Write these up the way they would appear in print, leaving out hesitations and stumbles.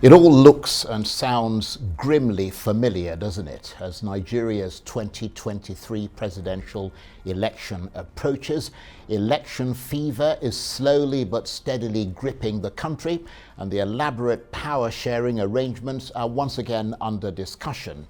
It all looks and sounds grimly familiar, doesn't it, as Nigeria's 2023 presidential election approaches. Election fever is slowly but steadily gripping the country, and the elaborate power-sharing arrangements are once again under discussion.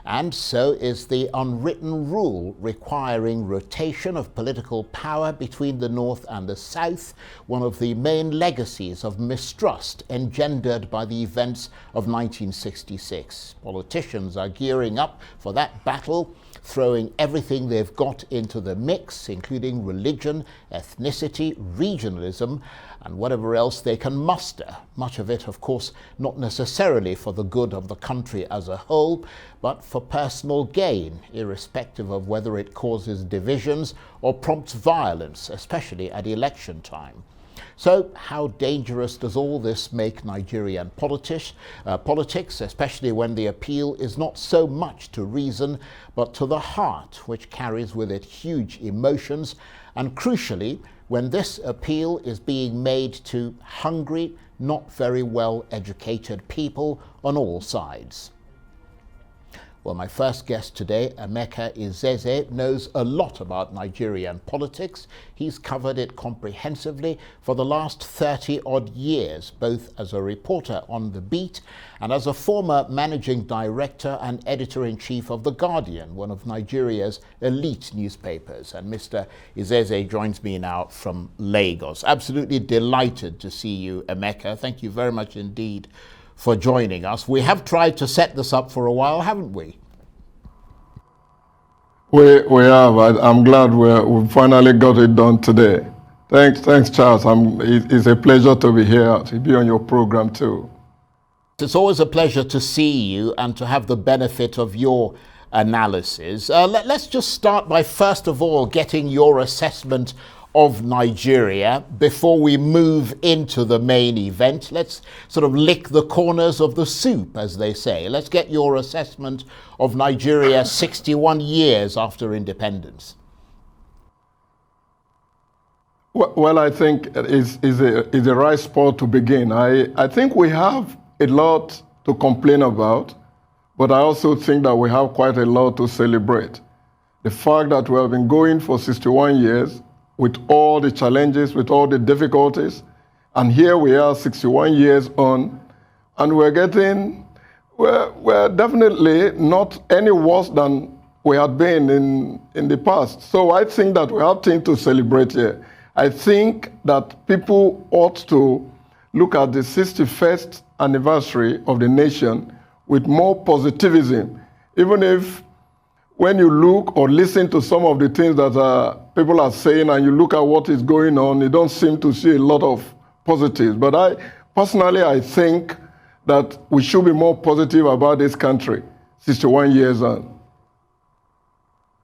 And so is the unwritten rule requiring rotation of political power between the North and the South, one of the main legacies of mistrust engendered by the events of 1966. Politicians are gearing up for that battle, throwing everything they've got into the mix, including religion, ethnicity, regionalism, and whatever else they can muster. Much of it, of course, not necessarily for the good of the country as a whole, but for personal gain, irrespective of whether it causes divisions or prompts violence, especially at election time. So how dangerous does all this make Nigerian politics, especially when the appeal is not so much to reason, but to the heart, which carries with it huge emotions, and crucially, when this appeal is being made to hungry, not very well educated people on all sides? Well, my first guest today, Emeka Izeze, knows a lot about Nigerian politics. He's covered it comprehensively for the last 30-odd years, both as a reporter on the beat and as a former managing director and editor-in-chief of The Guardian, one of Nigeria's elite newspapers. And Mr. Izeze joins me now from Lagos. Absolutely delighted to see you, Emeka. Thank you very much indeed for joining us. We have tried to set this up for a while, haven't we? We have. I'm glad we finally got it done today. Thanks, Charles. It's a pleasure to be here, to be on your program too. It's always a pleasure to see you and to have the benefit of your analysis. Let's just start by, first of all, getting your assessment of Nigeria before we move into the main event. Let's sort of lick the corners of the soup, as they say. Let's get your assessment of Nigeria 61 years after independence. Well, I think it's the right spot to begin. I think we have a lot to complain about, but I also think that we have quite a lot to celebrate. The fact that we have been going for 61 years, with all the challenges, with all the difficulties. And here we are 61 years on, and we're definitely not any worse than we had been in the past. So I think that we have things to celebrate here. I think that people ought to look at the 61st anniversary of the nation with more positivism, even if when you look or listen to some of the things that people are saying and you look at what is going on, you don't seem to see a lot of positives. But I think that we should be more positive about this country 61 years on.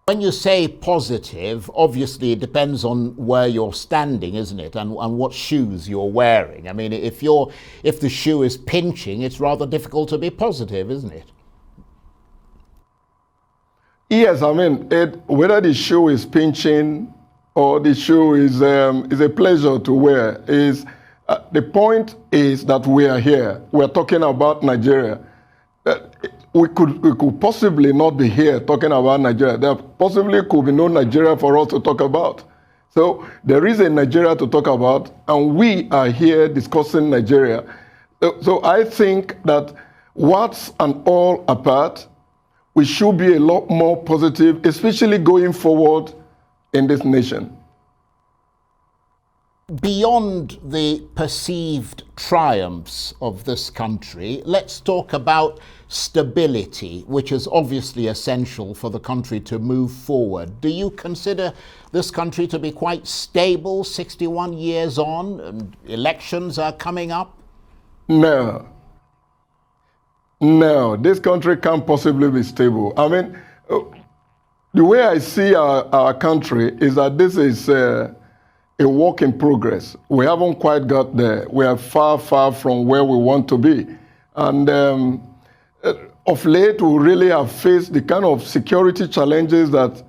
When you say positive, obviously it depends on where you're standing, isn't it? And what shoes you're wearing. I mean, if the shoe is pinching, it's rather difficult to be positive, isn't it? Yes, I mean, whether the shoe is pinching or the shoe is a pleasure to wear, the point is that we are here. We're talking about Nigeria. We could possibly not be here talking about Nigeria. There possibly could be no Nigeria for us to talk about. So there is a Nigeria to talk about, and we are here discussing Nigeria. So I think that what's and all apart, we should be a lot more positive, especially going forward in this nation. Beyond the perceived triumphs of this country, let's talk about stability, which is obviously essential for the country to move forward. Do you consider this country to be quite stable 61 years on, and elections are coming up? No, this country can't possibly be stable. I mean, the way I see our country is that this is a work in progress. We haven't quite got there. We are far, far from where we want to be. And of late, we really have faced the kind of security challenges that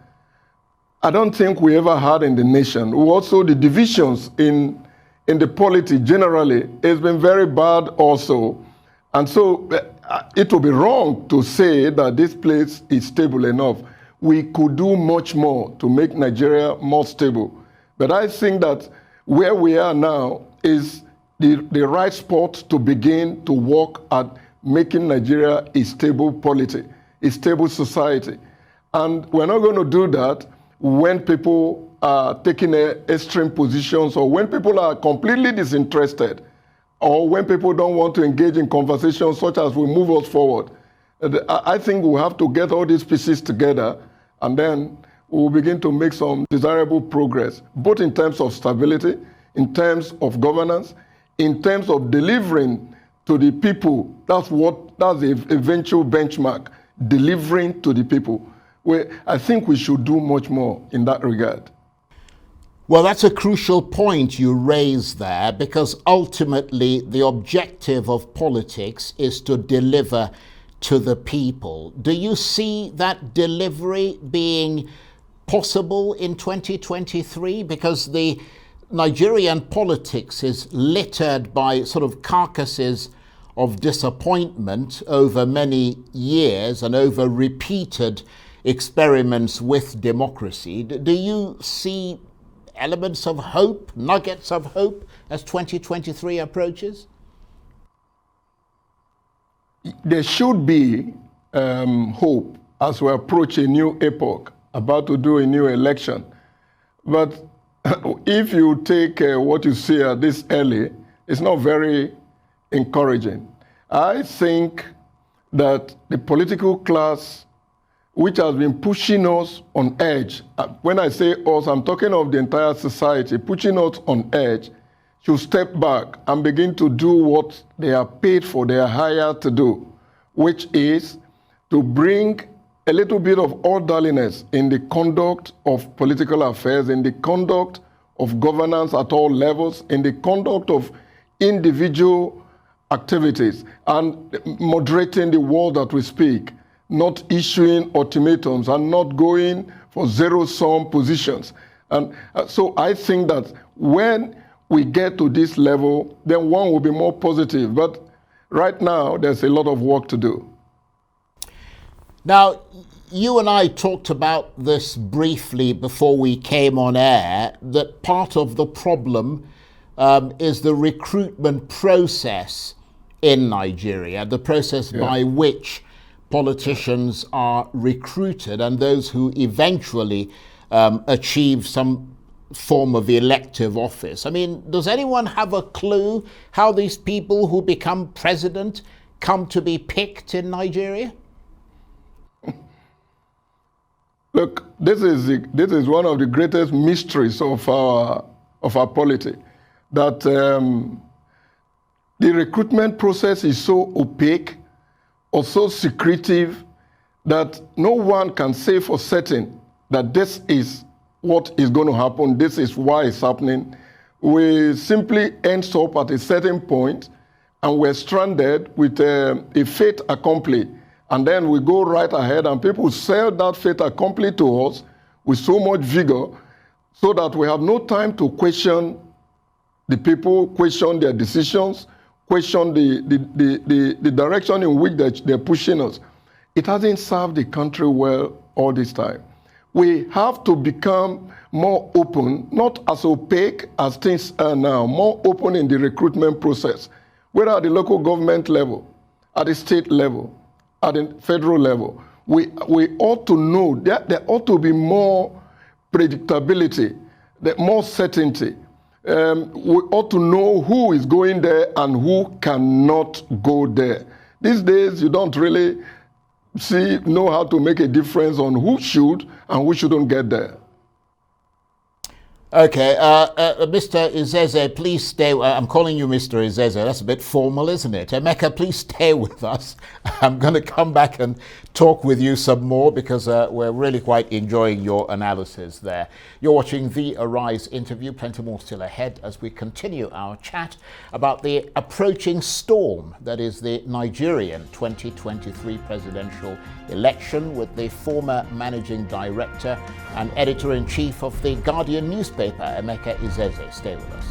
I don't think we ever had in the nation. Also, the divisions in the polity generally has been very bad also. And so it would be wrong to say that this place is stable enough. We could do much more to make Nigeria more stable. But I think that where we are now is the right spot to begin to work at making Nigeria a stable polity, a stable society. And we're not going to do that when people are taking extreme positions, or when people are completely disinterested, or when people don't want to engage in conversations such as will move us forward. I think we have to get all these pieces together, and then we'll begin to make some desirable progress, both in terms of stability, in terms of governance, in terms of delivering to the people. That's the eventual benchmark, delivering to the people. I think we should do much more in that regard. Well, that's a crucial point you raise there, because ultimately the objective of politics is to deliver to the people. Do you see that delivery being possible in 2023? Because the Nigerian politics is littered by sort of carcasses of disappointment over many years and over repeated experiments with democracy. Do you see elements of hope, nuggets of hope, as 2023 approaches? There should be hope as we approach a new epoch, about to do a new election. But if you take what you see this early, it's not very encouraging. I think that the political class, which has been pushing us on edge, when I say us, I'm talking of the entire society, pushing us on edge, should step back and begin to do what they are paid for, they are hired to do, which is to bring a little bit of orderliness in the conduct of political affairs, in the conduct of governance at all levels, in the conduct of individual activities, and moderating the word that we speak, not issuing ultimatums and not going for zero-sum positions. And so I think that when we get to this level, then one will be more positive. But right now, there's a lot of work to do. Now, you and I talked about this briefly before we came on air, that part of the problem is the recruitment process in Nigeria, the process by which politicians are recruited and those who eventually achieve some form of elective office. I mean, does anyone have a clue how these people who become president come to be picked in Nigeria? Look, this is one of the greatest mysteries of our polity, that the recruitment process is so opaque or so secretive that no one can say for certain that this is what is going to happen, this is why it's happening. We simply end up at a certain point and we're stranded with a fait accompli. And then we go right ahead and people sell that fait accompli to us with so much vigor so that we have no time to question the people, question their decisions, question the direction in which they're pushing us. It hasn't served the country well all this time. We have to become more open, not as opaque as things are now, more open in the recruitment process, whether at the local government level, at the state level, at the federal level. We ought to know that there ought to be more predictability, more certainty. We ought to know who is going there and who cannot go there. These days, you don't really know how to make a difference on who should and who shouldn't get there. Okay, Mr. Izeze, please stay. I'm calling you Mr. Izeze. That's a bit formal, isn't it? Emeka, please stay with us. I'm going to come back and talk with you some more because we're really quite enjoying your analysis there. You're watching the Arise interview. Plenty more still ahead as we continue our chat about the approaching storm that is the Nigerian 2023 presidential election with the former managing director and editor-in-chief of the Guardian newspaper, Emeka Izeze. Stay with us.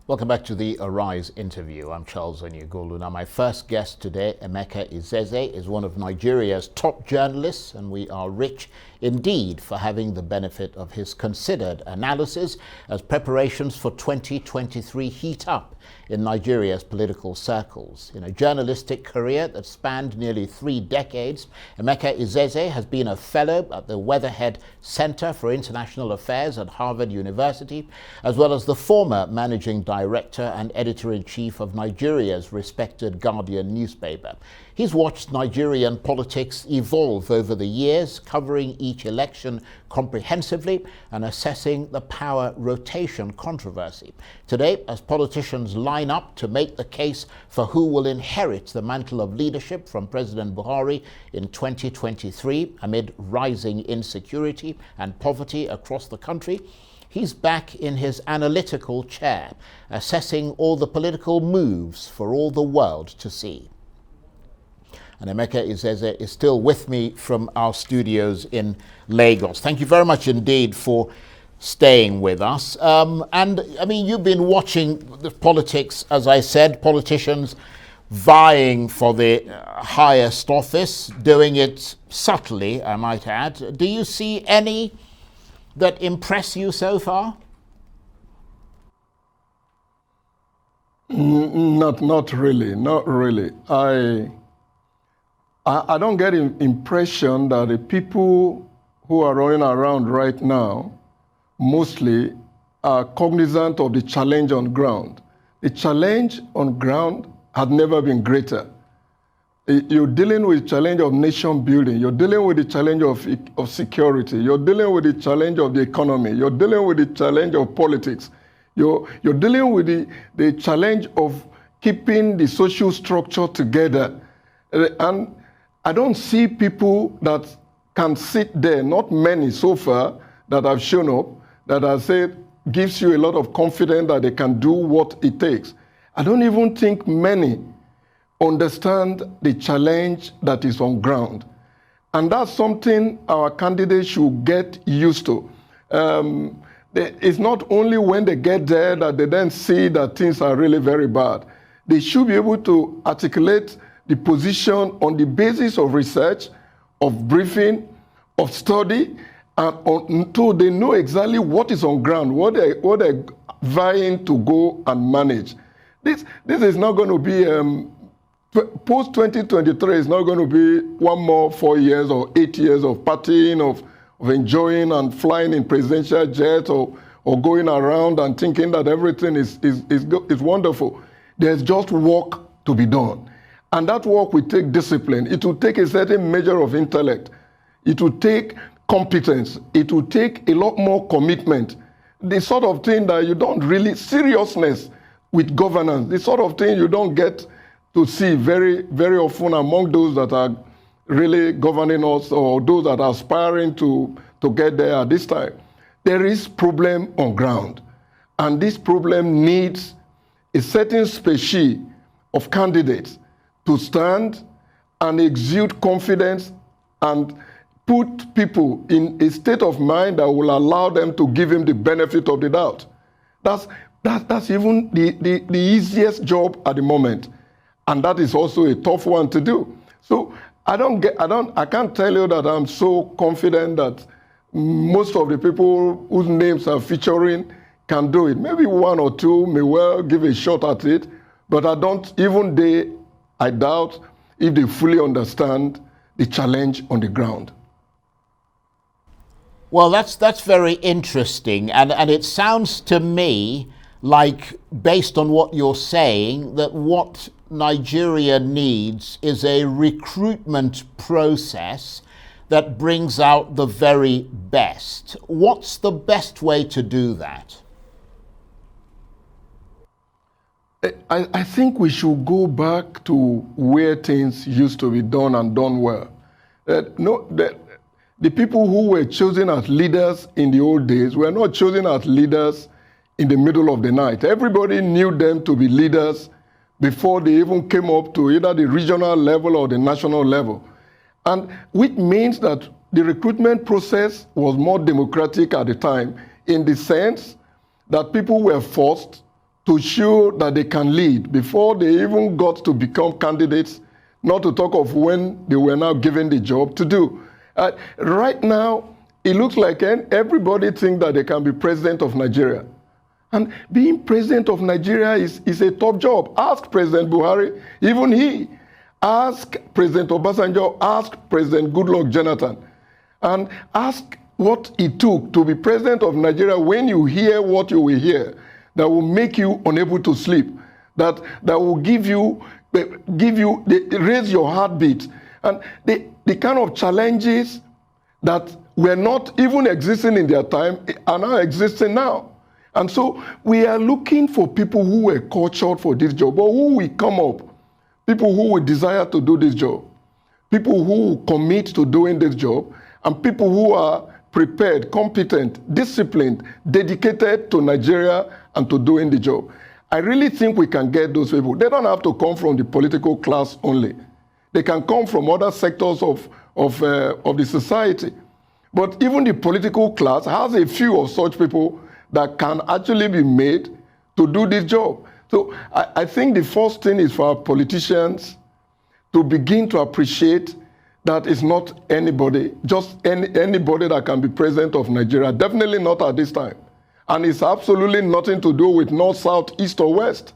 Welcome back to the Arise interview. I'm Charles Aniagolu. Now, my first guest today, Emeka Izeze, is one of Nigeria's top journalists, and we are rich indeed for having the benefit of his considered analysis as preparations for 2023 heat up in Nigeria's political circles. In a journalistic career that spanned nearly 3 decades, Emeka Izeze has been a fellow at the Weatherhead Center for International Affairs at Harvard University, as well as the former managing director and editor-in-chief of Nigeria's respected Guardian newspaper. He's watched Nigerian politics evolve over the years, covering each election comprehensively and assessing the power rotation controversy. Today, as politicians line up to make the case for who will inherit the mantle of leadership from President Buhari in 2023 amid rising insecurity and poverty across the country, he's back in his analytical chair, assessing all the political moves for all the world to see. And Emeka Izeze is still with me from our studios in Lagos. Thank you very much indeed for staying with us. And I mean, you've been watching the politics, as I said, politicians vying for the highest office, doing it subtly, I might add. Do you see any that impress you so far? Not really. I don't get an impression that the people who are running around right now mostly are cognizant of the challenge on ground. The challenge on ground had never been greater. You're dealing with the challenge of nation building. You're dealing with the challenge of security. You're dealing with the challenge of the economy. You're dealing with the challenge of politics. You're dealing with the challenge of keeping the social structure together. And I don't see people that can sit there, not many so far that have shown up, that have said gives you a lot of confidence that they can do what it takes. I don't even think many understand the challenge that is on ground. And that's something our candidates should get used to. It's not only when they get there that they then see that things are really very bad. They should be able to articulate the position on the basis of research, of briefing, of study, and until they know exactly what is on ground, what they're vying to go and manage. This is not going to be, post-2023 is not going to be 1 more 4 years or 8 years of partying, of enjoying and flying in presidential jets or going around and thinking that everything is wonderful. There's just work to be done. And that work will take discipline. It will take a certain measure of intellect. It will take competence. It will take a lot more commitment. The sort of thing that you don't really, seriousness with governance, the sort of thing you don't get to see very, very often among those that are really governing us or those that are aspiring to get there at this time. There is problem on ground. And this problem needs a certain species of candidates to stand and exude confidence and put people in a state of mind that will allow them to give him the benefit of the doubt. That's even the easiest job at the moment. And that is also a tough one to do. So I can't tell you that I'm so confident that most of the people whose names are featuring can do it. Maybe 1 or 2 may well give a shot at it, but I doubt if they fully understand the challenge on the ground. Well, that's very interesting. And it sounds to me like, based on what you're saying, that what Nigeria needs is a recruitment process that brings out the very best. What's the best way to do that? I think we should go back to where things used to be done and done well. The people who were chosen as leaders in the old days were not chosen as leaders in the middle of the night. Everybody knew them to be leaders before they even came up to either the regional level or the national level. And which means that the recruitment process was more democratic at the time in the sense that people were forced to show that they can lead before they even got to become candidates, not to talk of when they were now given the job to do. Right now, it looks like everybody thinks that they can be president of Nigeria. And being president of Nigeria is a top job. Ask President Buhari, even he. Ask President Obasanjo, ask President Goodluck Jonathan, and ask what it took to be president of Nigeria when you hear what you will hear that will make you unable to sleep, that will raise your heartbeat. And the kind of challenges that were not even existing in their time are now existing now. And so we are looking for people who were cultured for this job, or who will come up, people who will desire to do this job, people who will commit to doing this job, and people who are prepared, competent, disciplined, dedicated to Nigeria and to doing the job. I really think we can get those people. They don't have to come from the political class only. They can come from other sectors of the society. But even the political class has a few of such people that can actually be made to do this job. So I think the first thing is for our politicians to begin to appreciate that it's not anybody, just anybody that can be president of Nigeria. Definitely not at this time. And it's absolutely nothing to do with north, south, east, or west.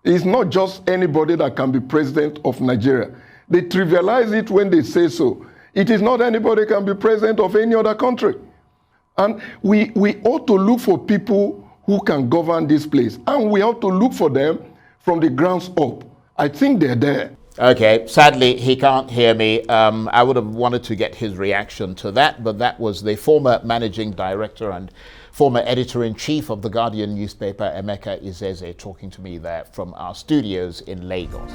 It's not just anybody that can be president of Nigeria. They trivialize it when they say so. It is not anybody can be president of any other country. And we ought to look for people who can govern this place. And we ought to look for them from the grounds up. I think they're there. Okay, sadly, he can't hear me. I would have wanted to get his reaction to that, but that was the former managing director and former editor-in-chief of the Guardian newspaper, Emeka Izeze, talking to me there from our studios in Lagos.